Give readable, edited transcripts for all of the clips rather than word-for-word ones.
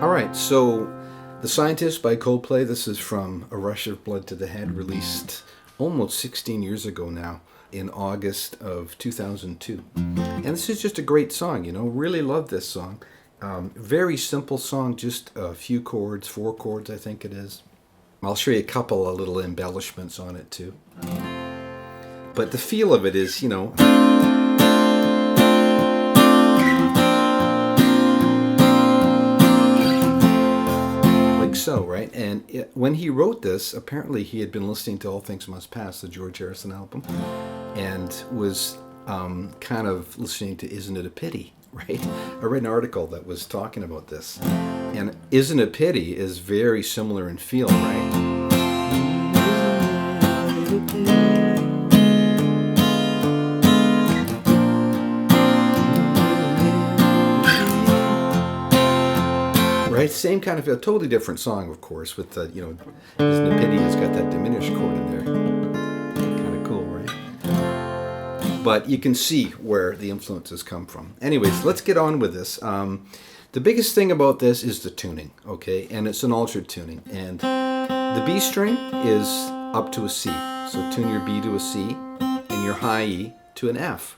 All right, so The Scientist by Coldplay. This is from A Rush of Blood to the Head, released almost 16 years ago now, in August of 2002. And this is just a great song, really love this song. Very simple song, just a few chords, 4 chords I think it is. I'll show you a couple of little embellishments on it too. But the feel of it is, like so, right? And when he wrote this, apparently he had been listening to All Things Must Pass, the George Harrison album, and was kind of listening to Isn't It a Pity, right? I read an article that was talking about this. And Isn't It a Pity is very similar in feel, right? Right, same kind of feel, totally different song, of course, with the, Isn't It a Pity has got that diminished chord in there. Kind of cool, right? But you can see where the influences come from. Anyways, let's get on with this. The biggest thing about this is the tuning, okay? And it's an altered tuning. And the B string is up to a C. So tune your B to a C and your high E to an F,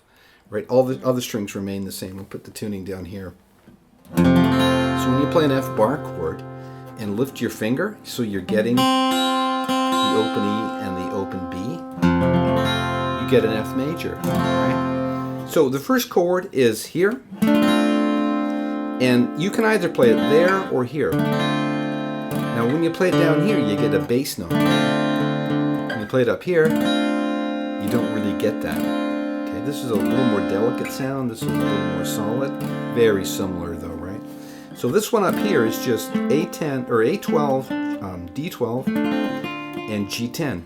right? All the other strings remain the same. We'll put the tuning down here. So when you play an F bar chord and lift your finger, so you're getting the open E and the open B, you get an F major, right? So the first chord is here, and you can either play it there or here. Now when you play it down here, you get a bass note. When you play it up here, you don't really get that. Okay, this is a little more delicate sound, this is a little more solid. Very similar though, right? So this one up here is just A10 or A12, D12, and G10.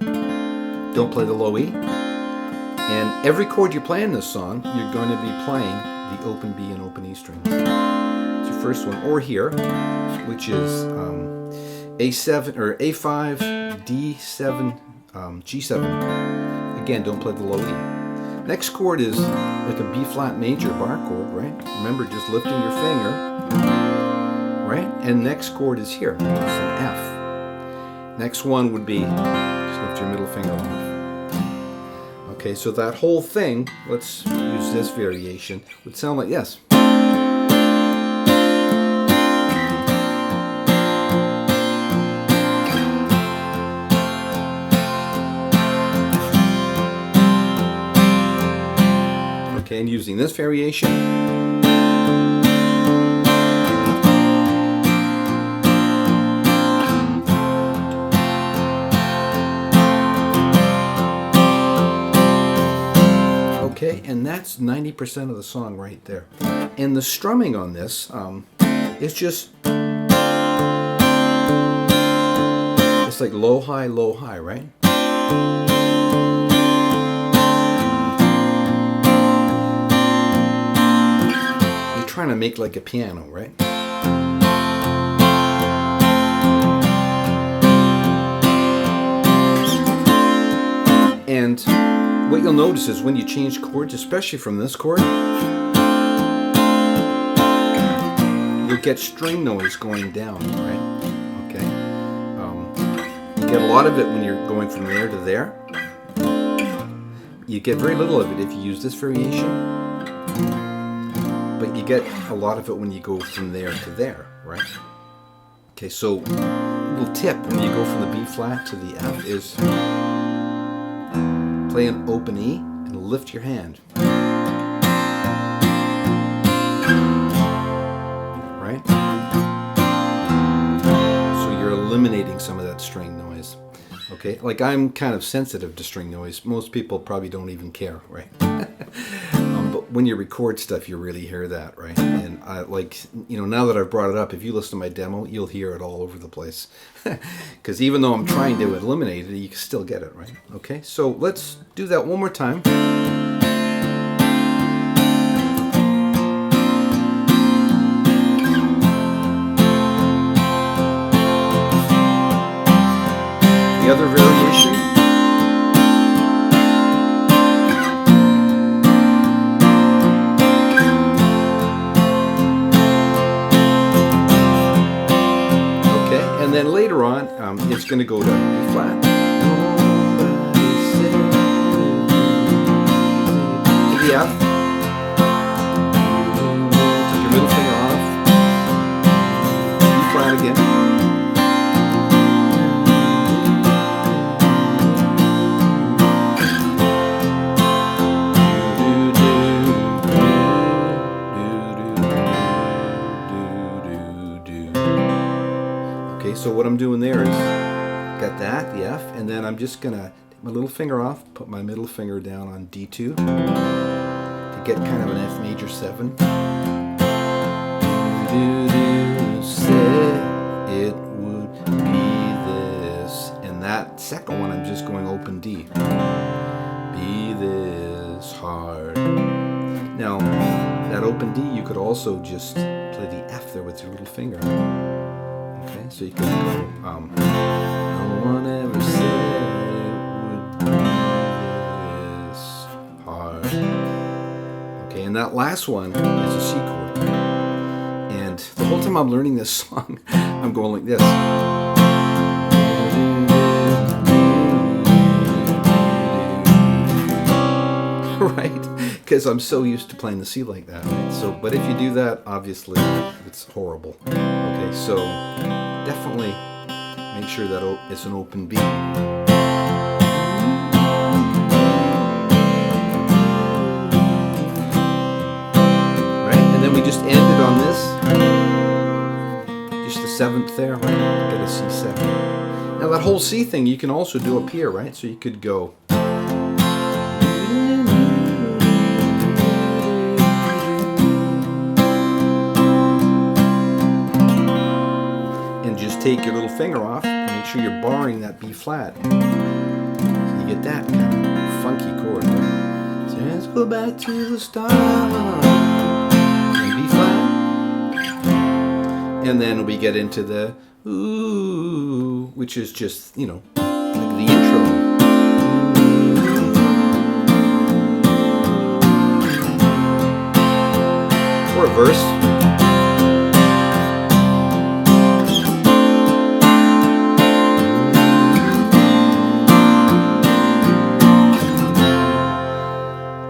Don't play the low E. And every chord you play in this song, you're going to be playing the open B and open E strings. It's your first one, or here, which is A7 or A5, D7, G7. Again, don't play the low E. Next chord is like a B flat major bar chord, right? Remember, just lifting your finger, right? And next chord is here, it's an F. Next one would be, just lift your middle finger off. Okay, so that whole thing, let's use this variation, would sound like this. Okay, and using this variation, okay, and that's 90% of the song right there. And the strumming on this is just, it's like low, high, right? Trying to make like a piano, right? And what you'll notice is when you change chords, especially from this chord, you'll get string noise going down, right? Okay. You get a lot of it when you're going from there to there. You get very little of it if you use this variation. But you get a lot of it when you go from there to there, right? Okay, so a little tip when you go from the B flat to the F is play an open E and lift your hand. Right? So you're eliminating some of that string noise. Okay, like I'm kind of sensitive to string noise. Most people probably don't even care, right? But when you record stuff, you really hear that, right? And I now that I've brought it up, if you listen to my demo, you'll hear it all over the place. Because even though I'm trying to eliminate it, you can still get it, right? Okay, so let's do that one more time. The other variation. just going to go to B flat. To the F. Take your middle finger off. B flat again. Okay, so what I'm doing there is, got that, the F, and then I'm just gonna take my little finger off, put my middle finger down on D2 to get kind of an F major 7. Said it would be this, and that second one I'm just going open D. Be this hard. Now, that open D, you could also just play the F there with your little finger. Okay, so you could go, no one ever said it would be this hard. Okay, and that last one is a C chord. And the whole time I'm learning this song, I'm going like this. Right? Because I'm so used to playing the C like that, right? So, but if you do that, obviously, it's horrible. Okay, so definitely make sure that it's an open B. Right, and then we just ended on this, just the 7th there, right? Get a C7. Now that whole C thing, you can also do up here, right? So you could go. Take your little finger off and make sure you're barring that B flat. So you get that kind of funky chord. So let's go back to the start. And B flat. And then we get into the ooh, which is just, you know, like the intro. Or a verse.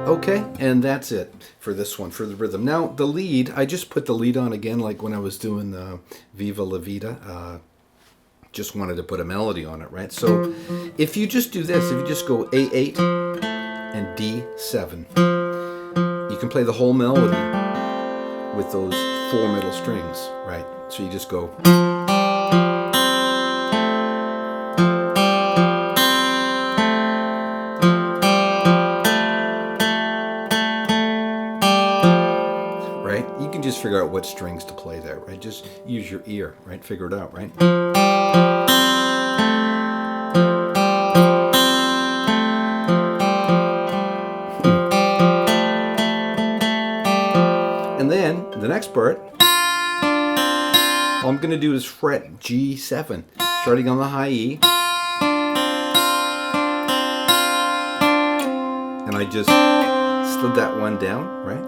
Okay, and that's it for this one, for the rhythm. Now, the lead, I just put the lead on again, like when I was doing Viva La Vida. Just wanted to put a melody on it, right? So, if you just do this, if you just go A8 and D7, you can play the whole melody with those 4 middle strings, right? So you just go... just figure out what strings to play there, right? Just use your ear, right? Figure it out, right? And then the next part, all I'm going to do is fret G7, starting on the high E. And I just slid that one down, right?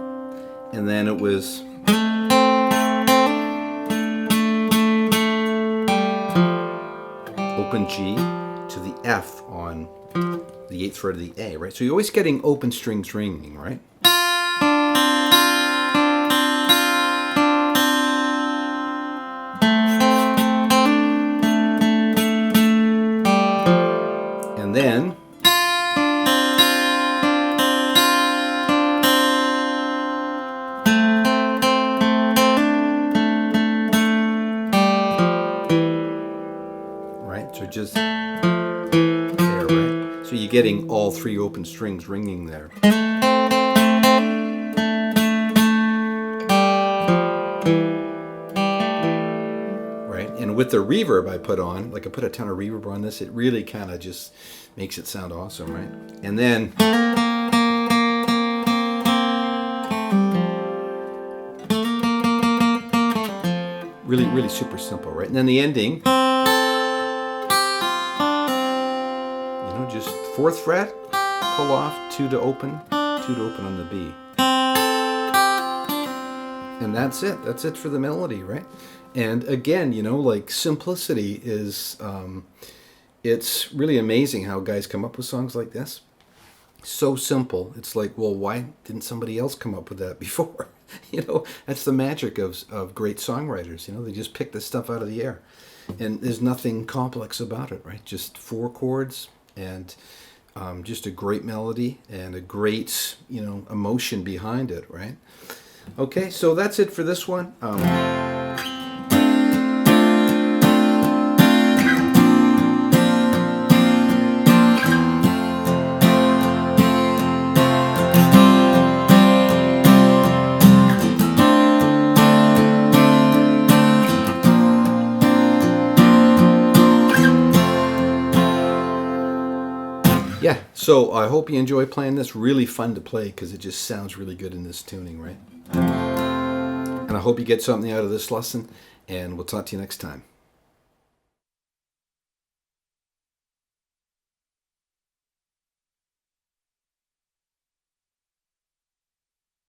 And then it was... open G to the F on the 8th fret of the A, right? So you're always getting open strings ringing, right? And then so just there, right? So you're getting all 3 open strings ringing there. Right? And with the reverb I put on, like I put a ton of reverb on this, it really kind of just makes it sound awesome, right? And then really, really super simple, right? And then the ending, just 4th fret, pull off, 2 to open on the B. And that's it for the melody, right? And again, you know, like simplicity is it's really amazing how guys come up with songs like this. So simple. It's like, well, why didn't somebody else come up with that before? You know, that's the magic of great songwriters. You know, they just pick this stuff out of the air. And there's nothing complex about it, right? Just 4 chords and just a great melody and a great, you know, emotion behind it, right? Okay, so that's it for this one. Yeah, so I hope you enjoy playing this. Really fun to play because it just sounds really good in this tuning, right? And I hope you get something out of this lesson, and we'll talk to you next time.